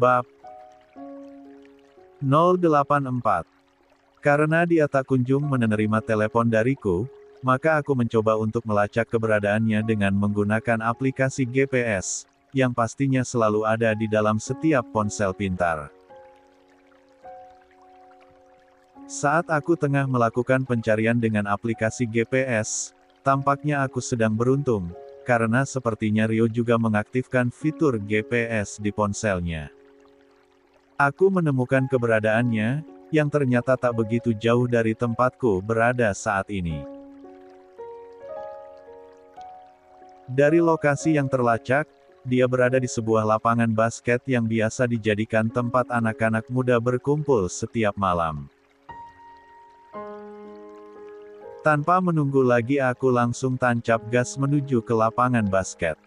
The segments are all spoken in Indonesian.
Bab 084. Karena dia tak kunjung menerima telepon dariku, maka aku mencoba untuk melacak keberadaannya dengan menggunakan aplikasi GPS, yang pastinya selalu ada di dalam setiap ponsel pintar. Saat aku tengah melakukan pencarian dengan aplikasi GPS, tampaknya aku sedang beruntung, karena sepertinya Rio juga mengaktifkan fitur GPS di ponselnya. Aku menemukan keberadaannya, yang ternyata tak begitu jauh dari tempatku berada saat ini. Dari lokasi yang terlacak, dia berada di sebuah lapangan basket yang biasa dijadikan tempat anak-anak muda berkumpul setiap malam. Tanpa menunggu lagi aku langsung tancap gas menuju ke lapangan basket.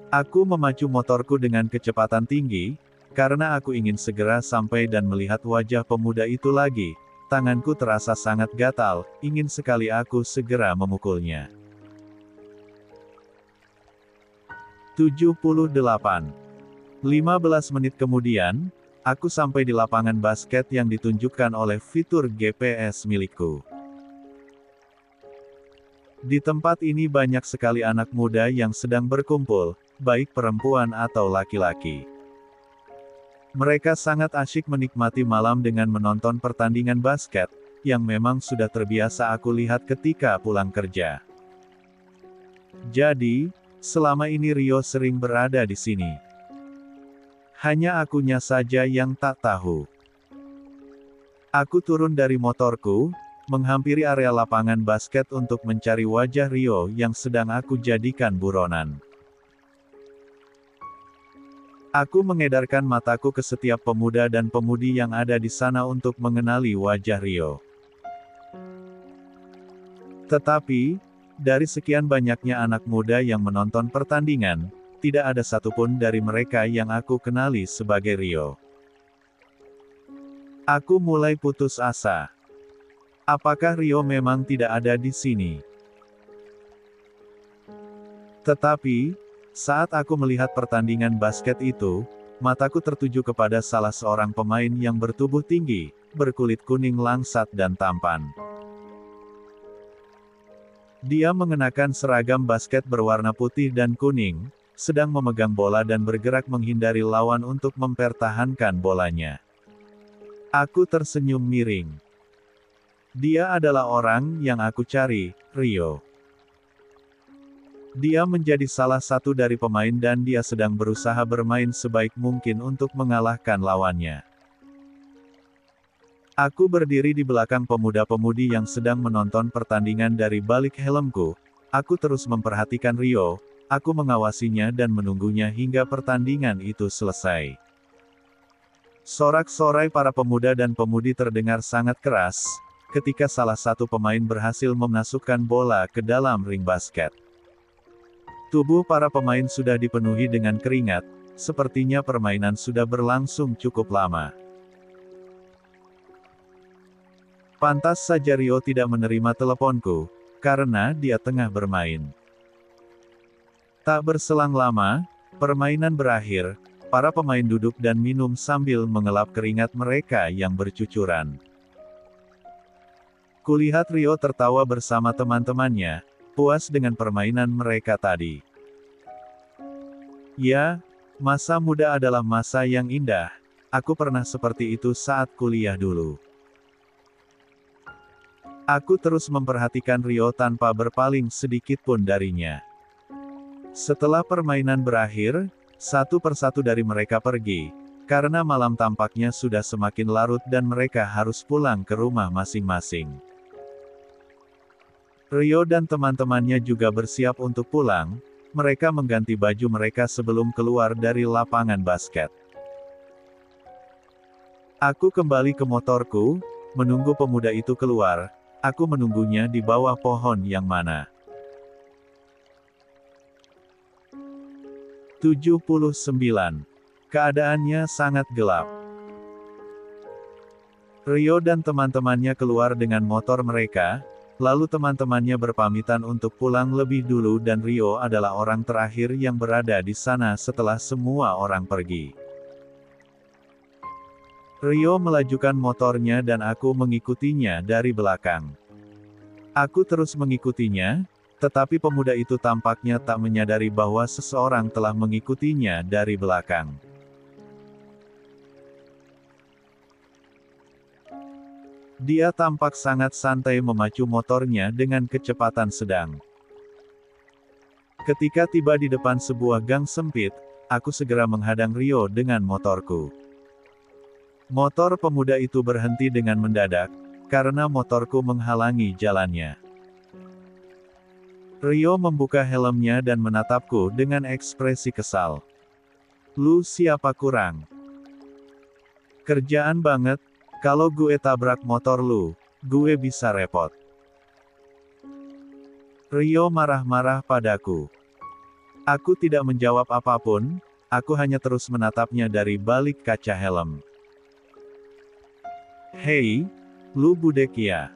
Aku memacu motorku dengan kecepatan tinggi, karena aku ingin segera sampai dan melihat wajah pemuda itu lagi. Tanganku terasa sangat gatal, ingin sekali aku segera memukulnya. 78. 15 menit kemudian, aku sampai di lapangan basket yang ditunjukkan oleh fitur GPS milikku. Di tempat ini banyak sekali anak muda yang sedang berkumpul, baik perempuan atau laki-laki. Mereka sangat asyik menikmati malam dengan menonton pertandingan basket, yang memang sudah terbiasa aku lihat ketika pulang kerja. Jadi, selama ini Rio sering berada di sini. Hanya akunya saja yang tak tahu. Aku turun dari motorku, menghampiri area lapangan basket untuk mencari wajah Rio yang sedang aku jadikan buronan. Aku mengedarkan mataku ke setiap pemuda dan pemudi yang ada di sana untuk mengenali wajah Rio. Tetapi, dari sekian banyaknya anak muda yang menonton pertandingan, tidak ada satupun dari mereka yang aku kenali sebagai Rio. Aku mulai putus asa. Apakah Rio memang tidak ada di sini? Tetapi, saat aku melihat pertandingan basket itu, mataku tertuju kepada salah seorang pemain yang bertubuh tinggi, berkulit kuning langsat dan tampan. Dia mengenakan seragam basket berwarna putih dan kuning, sedang memegang bola dan bergerak menghindari lawan untuk mempertahankan bolanya. Aku tersenyum miring. Dia adalah orang yang aku cari, Rio. Dia menjadi salah satu dari pemain dan dia sedang berusaha bermain sebaik mungkin untuk mengalahkan lawannya. Aku berdiri di belakang pemuda-pemudi yang sedang menonton pertandingan dari balik helmku. Aku terus memperhatikan Rio, aku mengawasinya dan menunggunya hingga pertandingan itu selesai. Sorak-sorai para pemuda dan pemudi terdengar sangat keras, ketika salah satu pemain berhasil memasukkan bola ke dalam ring basket. Tubuh para pemain sudah dipenuhi dengan keringat, sepertinya permainan sudah berlangsung cukup lama. Pantas saja Rio tidak menerima teleponku, karena dia tengah bermain. Tak berselang lama, permainan berakhir, para pemain duduk dan minum sambil mengelap keringat mereka yang bercucuran. Kulihat Rio tertawa bersama teman-temannya, puas dengan permainan mereka tadi. Ya, masa muda adalah masa yang indah. Aku pernah seperti itu saat kuliah dulu. Aku terus memperhatikan Rio tanpa berpaling sedikit pun darinya. Setelah permainan berakhir, satu persatu dari mereka pergi, karena malam tampaknya sudah semakin larut dan mereka harus pulang ke rumah masing-masing. Rio dan teman-temannya juga bersiap untuk pulang, mereka mengganti baju mereka sebelum keluar dari lapangan basket. Aku kembali ke motorku, menunggu pemuda itu keluar, aku menunggunya di bawah pohon yang mana. 79. Keadaannya sangat gelap. Rio dan teman-temannya keluar dengan motor mereka, Lalu teman-temannya berpamitan untuk pulang lebih dulu dan Rio adalah orang terakhir yang berada di sana setelah semua orang pergi. Rio melajukan motornya dan aku mengikutinya dari belakang. Aku terus mengikutinya, tetapi pemuda itu tampaknya tak menyadari bahwa seseorang telah mengikutinya dari belakang. Dia tampak sangat santai memacu motornya dengan kecepatan sedang. Ketika tiba di depan sebuah gang sempit, aku segera menghadang Rio dengan motorku. Motor pemuda itu berhenti dengan mendadak, karena motorku menghalangi jalannya. Rio membuka helmnya dan menatapku dengan ekspresi kesal. "Lu siapa kurang? Kerjaan banget. Kalau gue tabrak motor lu, gue bisa repot." Rio marah-marah padaku. Aku tidak menjawab apapun, aku hanya terus menatapnya dari balik kaca helm. "Hei, lu budek ya?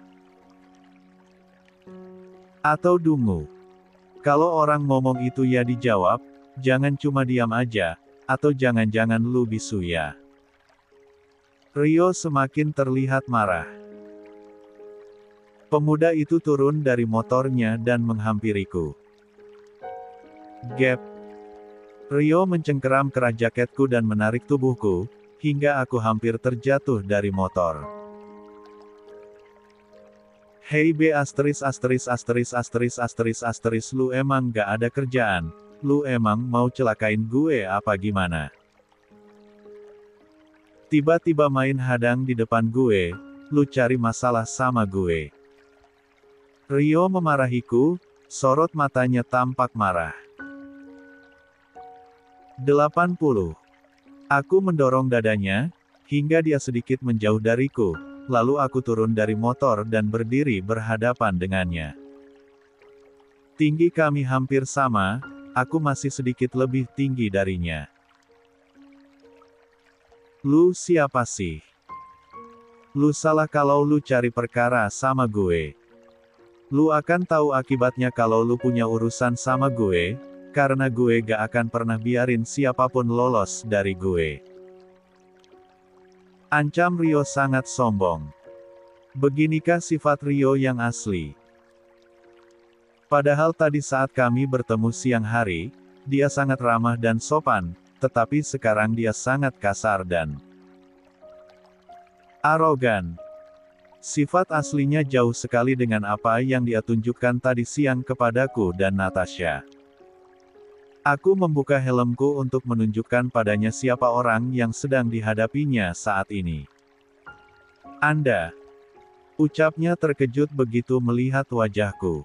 Atau dungu? Kalau orang ngomong itu ya dijawab, jangan cuma diam aja, atau jangan-jangan lu bisu ya?" Rio semakin terlihat marah. Pemuda itu turun dari motornya dan menghampiriku. "Gap!" Rio mencengkeram kerah jaketku dan menarik tubuhku, hingga aku hampir terjatuh dari motor. "Hei B asteris asteris asteris asteris asteris asteris lu emang gak ada kerjaan? Lu emang mau celakain gue apa gimana? Tiba-tiba main hadang di depan gue, lu cari masalah sama gue?" Rio memarahiku, sorot matanya tampak marah. 80. Aku mendorong dadanya, hingga dia sedikit menjauh dariku, lalu aku turun dari motor dan berdiri berhadapan dengannya. Tinggi kami hampir sama, aku masih sedikit lebih tinggi darinya. "Lu siapa sih? Lu salah kalau lu cari perkara sama gue. Lu akan tahu akibatnya kalau lu punya urusan sama gue, karena gue gak akan pernah biarin siapapun lolos dari gue." Ancam Rio sangat sombong. Beginikah sifat Rio yang asli? Padahal tadi saat kami bertemu siang hari, dia sangat ramah dan sopan, tetapi sekarang dia sangat kasar dan arogan. Sifat aslinya jauh sekali dengan apa yang dia tunjukkan tadi siang kepadaku dan Natasha. Aku membuka helmku untuk menunjukkan padanya siapa orang yang sedang dihadapinya saat ini. "Anda?" Ucapnya terkejut begitu melihat wajahku.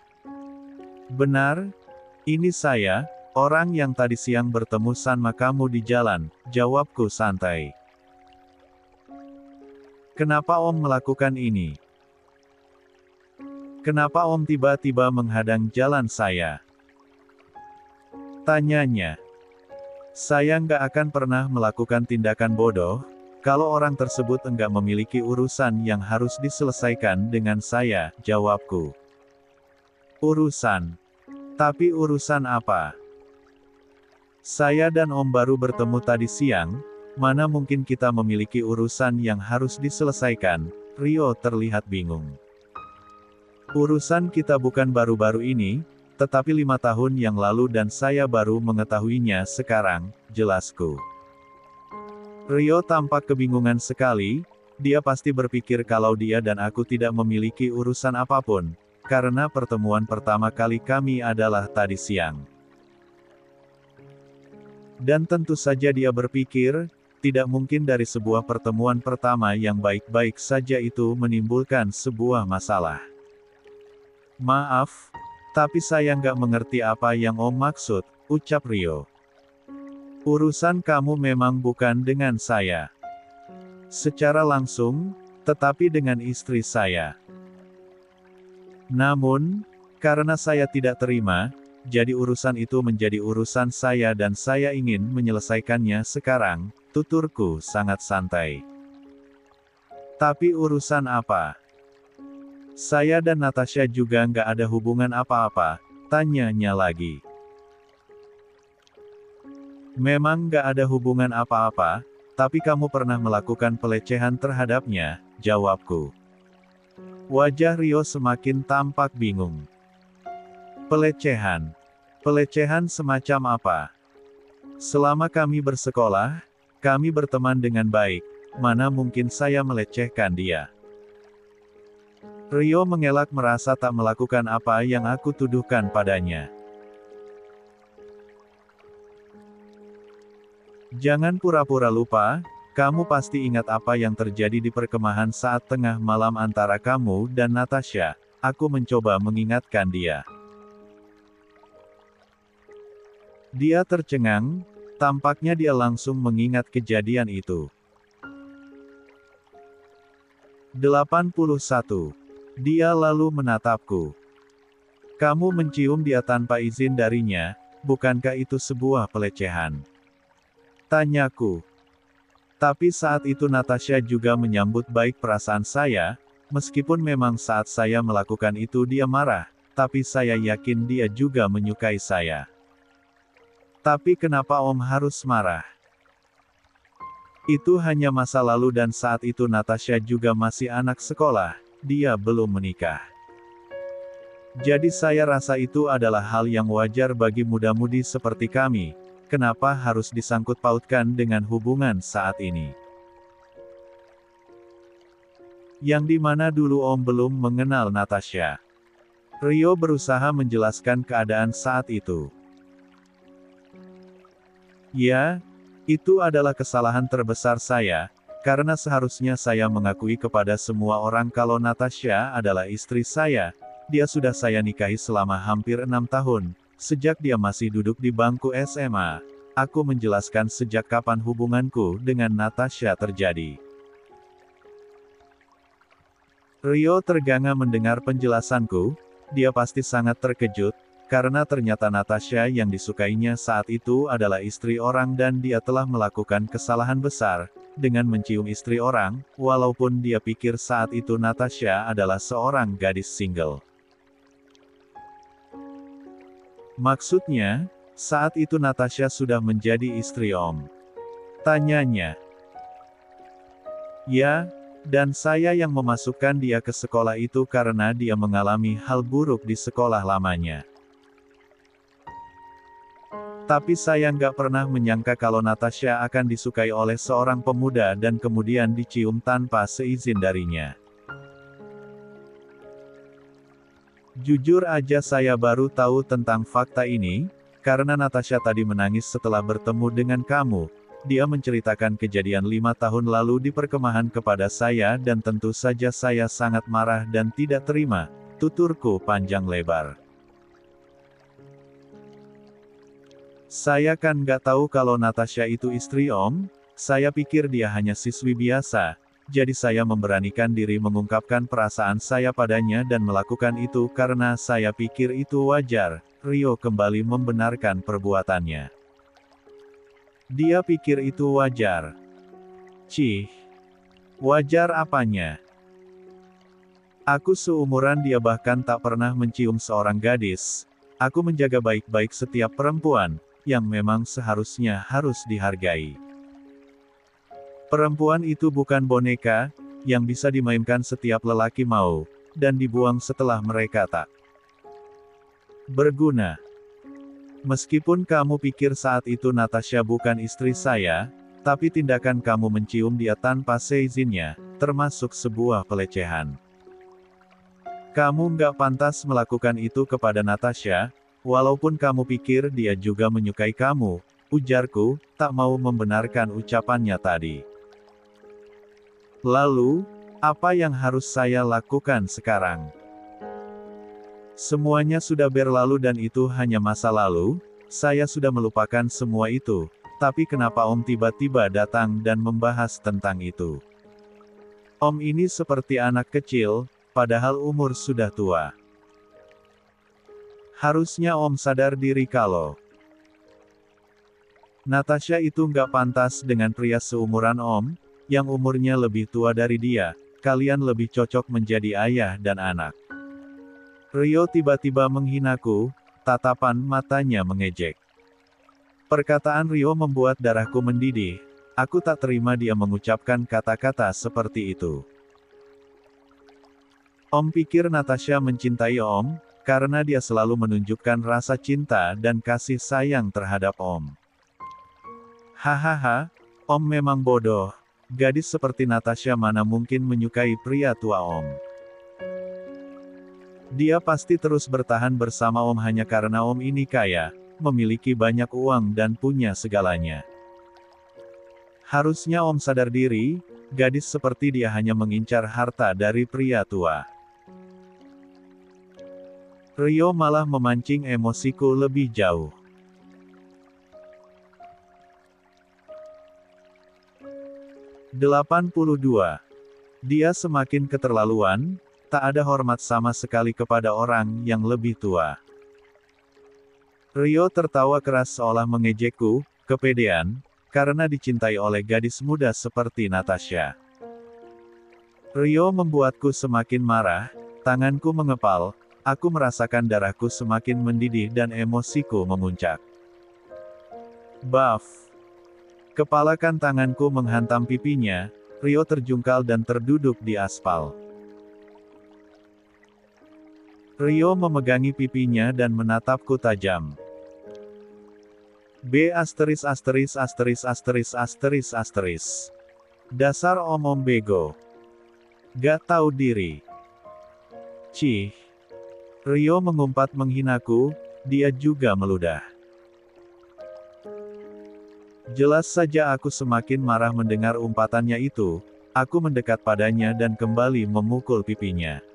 "Benar, ini saya, orang yang tadi siang bertemu sama kamu di jalan," jawabku santai. "Kenapa Om melakukan ini? Kenapa Om tiba-tiba menghadang jalan saya?" tanyanya. Saya nggak akan pernah melakukan tindakan bodoh, kalau orang tersebut enggak memiliki urusan yang harus diselesaikan dengan saya, jawabku. "Urusan? Tapi urusan apa? Saya dan Om baru bertemu tadi siang, mana mungkin kita memiliki urusan yang harus diselesaikan?" Rio terlihat bingung. "Urusan kita bukan baru-baru ini, tetapi 5 tahun yang lalu dan saya baru mengetahuinya sekarang," jelasku. Rio tampak kebingungan sekali, dia pasti berpikir kalau dia dan aku tidak memiliki urusan apapun, karena pertemuan pertama kali kami adalah tadi siang. Dan tentu saja dia berpikir, tidak mungkin dari sebuah pertemuan pertama yang baik-baik saja itu menimbulkan sebuah masalah. "Maaf, tapi saya nggak mengerti apa yang Om maksud," ucap Rio. "Urusan kamu memang bukan dengan saya secara langsung, tetapi dengan istri saya. Namun, karena saya tidak terima, jadi urusan itu menjadi urusan saya dan saya ingin menyelesaikannya sekarang," tuturku sangat santai. "Tapi urusan apa?" Saya dan Natasha juga nggak ada hubungan apa-apa, tanyanya lagi. Memang nggak ada hubungan apa-apa, tapi kamu pernah melakukan pelecehan terhadapnya, jawabku. Wajah Rio semakin tampak bingung. Pelecehan? Pelecehan semacam apa? Selama kami bersekolah, kami berteman dengan baik, mana mungkin saya melecehkan dia. Rio mengelak merasa tak melakukan apa yang aku tuduhkan padanya. Jangan pura-pura lupa, kamu pasti ingat apa yang terjadi di perkemahan saat tengah malam antara kamu dan Natasha. Aku mencoba mengingatkan dia. Dia tercengang, tampaknya dia langsung mengingat kejadian itu. 81. Dia lalu menatapku. Kamu mencium dia tanpa izin darinya, bukankah itu sebuah pelecehan? Tanyaku. Tapi saat itu Natasha juga menyambut baik perasaan saya, meskipun memang saat saya melakukan itu dia marah, tapi saya yakin dia juga menyukai saya. Tapi kenapa Om harus marah? Itu hanya masa lalu dan saat itu Natasha juga masih anak sekolah, dia belum menikah. Jadi saya rasa itu adalah hal yang wajar bagi muda-mudi seperti kami, kenapa harus disangkut pautkan dengan hubungan saat ini? Yang dimana dulu Om belum mengenal Natasha. Rio berusaha menjelaskan keadaan saat itu. Ya, itu adalah kesalahan terbesar saya, karena seharusnya saya mengakui kepada semua orang kalau Natasha adalah istri saya. Dia sudah saya nikahi selama hampir 6 tahun, sejak dia masih duduk di bangku SMA. Aku menjelaskan sejak kapan hubunganku dengan Natasha terjadi. Rio terganga mendengar penjelasanku, dia pasti sangat terkejut, karena ternyata Natasha yang disukainya saat itu adalah istri orang dan dia telah melakukan kesalahan besar, dengan mencium istri orang, walaupun dia pikir saat itu Natasha adalah seorang gadis single. Maksudnya, saat itu Natasha sudah menjadi istri Om? Tanyanya. Ya, dan saya yang memasukkan dia ke sekolah itu karena dia mengalami hal buruk di sekolah lamanya. Tapi saya nggak pernah menyangka kalau Natasha akan disukai oleh seorang pemuda dan kemudian dicium tanpa seizin darinya. Jujur aja saya baru tahu tentang fakta ini, karena Natasha tadi menangis setelah bertemu dengan kamu. Dia menceritakan kejadian 5 tahun lalu di perkemahan kepada saya dan tentu saja saya sangat marah dan tidak terima, tuturku panjang lebar. Saya kan nggak tahu kalau Natasha itu istri Om, saya pikir dia hanya siswi biasa, jadi saya memberanikan diri mengungkapkan perasaan saya padanya dan melakukan itu karena saya pikir itu wajar. Rio kembali membenarkan perbuatannya. Dia pikir itu wajar. Cih, wajar apanya? Aku seumuran dia bahkan tak pernah mencium seorang gadis. Aku menjaga baik-baik setiap perempuan, yang memang seharusnya harus dihargai. Perempuan itu bukan boneka, yang bisa dimainkan setiap lelaki mau, dan dibuang setelah mereka tak berguna. Meskipun kamu pikir saat itu Natasha bukan istri saya, tapi tindakan kamu mencium dia tanpa seizinnya, termasuk sebuah pelecehan. Kamu nggak pantas melakukan itu kepada Natasha, walaupun kamu pikir dia juga menyukai kamu, ujarku, tak mau membenarkan ucapannya tadi. Lalu, apa yang harus saya lakukan sekarang? Semuanya sudah berlalu dan itu hanya masa lalu, saya sudah melupakan semua itu, tapi kenapa Om tiba-tiba datang dan membahas tentang itu? Om ini seperti anak kecil, padahal umur sudah tua. Harusnya Om sadar diri kalau Natasha itu nggak pantas dengan pria seumuran Om, yang umurnya lebih tua dari dia, kalian lebih cocok menjadi ayah dan anak. Rio tiba-tiba menghinaku, tatapan matanya mengejek. Perkataan Rio membuat darahku mendidih. Aku tak terima dia mengucapkan kata-kata seperti itu. Om pikir Natasha mencintai Om, karena dia selalu menunjukkan rasa cinta dan kasih sayang terhadap Om. Hahaha, Om memang bodoh. Gadis seperti Natasha mana mungkin menyukai pria tua Om. Dia pasti terus bertahan bersama Om hanya karena Om ini kaya, memiliki banyak uang dan punya segalanya. Harusnya Om sadar diri, gadis seperti dia hanya mengincar harta dari pria tua. Rio malah memancing emosiku lebih jauh. "82. Dia semakin keterlaluan, tak ada hormat sama sekali kepada orang yang lebih tua." Rio tertawa keras seolah mengejekku, kepedean, karena dicintai oleh gadis muda seperti Natasha. Rio membuatku semakin marah, tanganku mengepal, aku merasakan darahku semakin mendidih dan emosiku memuncak. Baf! Kepalakan tanganku menghantam pipinya, Rio terjungkal dan terduduk di aspal. Rio memegangi pipinya dan menatapku tajam. B**********. Dasar om bego. Gak tahu diri. Cih. Rio mengumpat menghinaku, dia juga meludah. Jelas saja aku semakin marah mendengar umpatannya itu, aku mendekat padanya dan kembali memukul pipinya.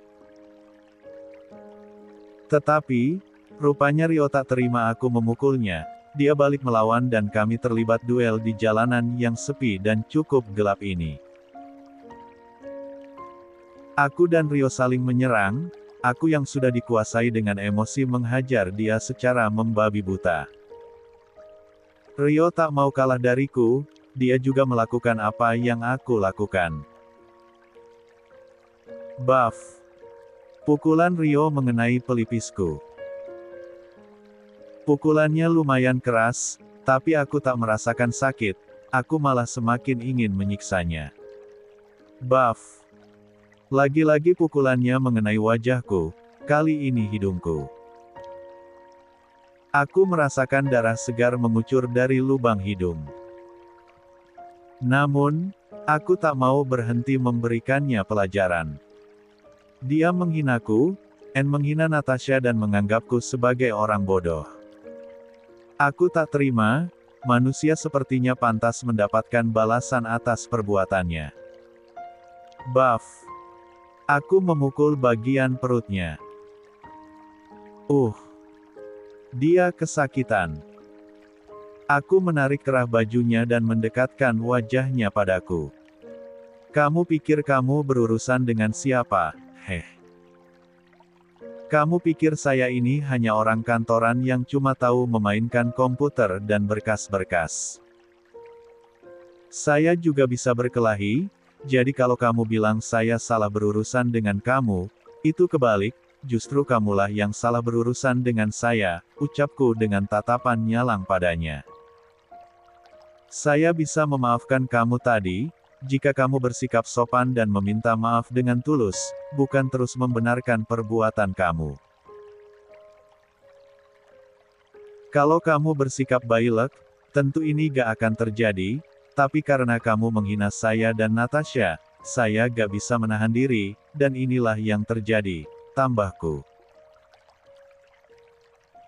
Tetapi, rupanya Rio tak terima aku memukulnya. Dia balik melawan dan kami terlibat duel di jalanan yang sepi dan cukup gelap ini. Aku dan Rio saling menyerang, aku yang sudah dikuasai dengan emosi menghajar dia secara membabi buta. Rio tak mau kalah dariku, dia juga melakukan apa yang aku lakukan. Baf! Pukulan Rio mengenai pelipisku. Pukulannya lumayan keras, tapi aku tak merasakan sakit, aku malah semakin ingin menyiksanya. Baf! Lagi-lagi pukulannya mengenai wajahku, kali ini hidungku. Aku merasakan darah segar mengucur dari lubang hidung. Namun, aku tak mau berhenti memberikannya pelajaran. Dia menghinaku, menghina Natasha dan menganggapku sebagai orang bodoh. Aku tak terima, manusia sepertinya pantas mendapatkan balasan atas perbuatannya. Baf! Aku memukul bagian perutnya. Dia kesakitan. Aku menarik kerah bajunya dan mendekatkan wajahnya padaku. Kamu pikir kamu berurusan dengan siapa, heh? Kamu pikir saya ini hanya orang kantoran yang cuma tahu memainkan komputer dan berkas-berkas. Saya juga bisa berkelahi, jadi kalau kamu bilang saya salah berurusan dengan kamu, itu kebalik, justru kamulah yang salah berurusan dengan saya, ucapku dengan tatapan nyalang padanya. Saya bisa memaafkan kamu tadi, jika kamu bersikap sopan dan meminta maaf dengan tulus, bukan terus membenarkan perbuatan kamu. Kalau kamu bersikap bailek, tentu ini gak akan terjadi, tapi karena kamu menghina saya dan Natasha, saya gak bisa menahan diri, dan inilah yang terjadi, tambahku.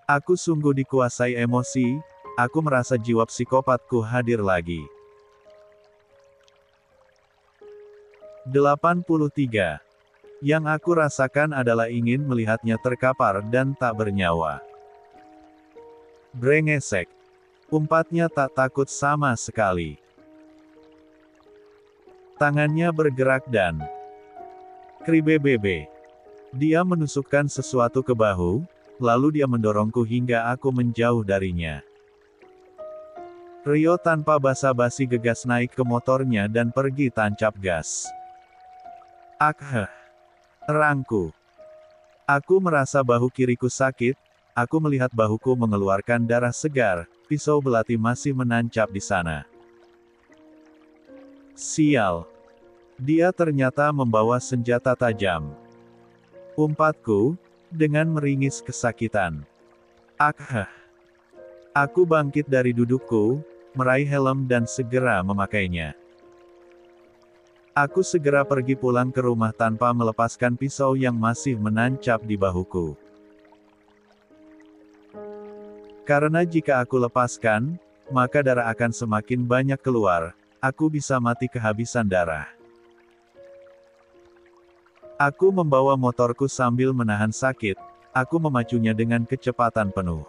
Aku sungguh dikuasai emosi, aku merasa jiwa psikopatku hadir lagi. 83. Yang aku rasakan adalah ingin melihatnya terkapar dan tak bernyawa. Brengsek. Umpatnya tak takut sama sekali. Tangannya bergerak dan kribebebe. Dia menusukkan sesuatu ke bahu, lalu dia mendorongku hingga aku menjauh darinya. Rio tanpa basa-basi gegas naik ke motornya dan pergi tancap gas. Akheh. Erangku. Aku merasa bahu kiriku sakit, aku melihat bahuku mengeluarkan darah segar, pisau belati masih menancap di sana. Sial. Dia ternyata membawa senjata tajam. Umpatku, dengan meringis kesakitan. Akheh. Aku bangkit dari dudukku, meraih helm dan segera memakainya. Aku segera pergi pulang ke rumah tanpa melepaskan pisau yang masih menancap di bahuku. Karena jika aku lepaskan, maka darah akan semakin banyak keluar, aku bisa mati kehabisan darah. Aku membawa motorku sambil menahan sakit, aku memacunya dengan kecepatan penuh.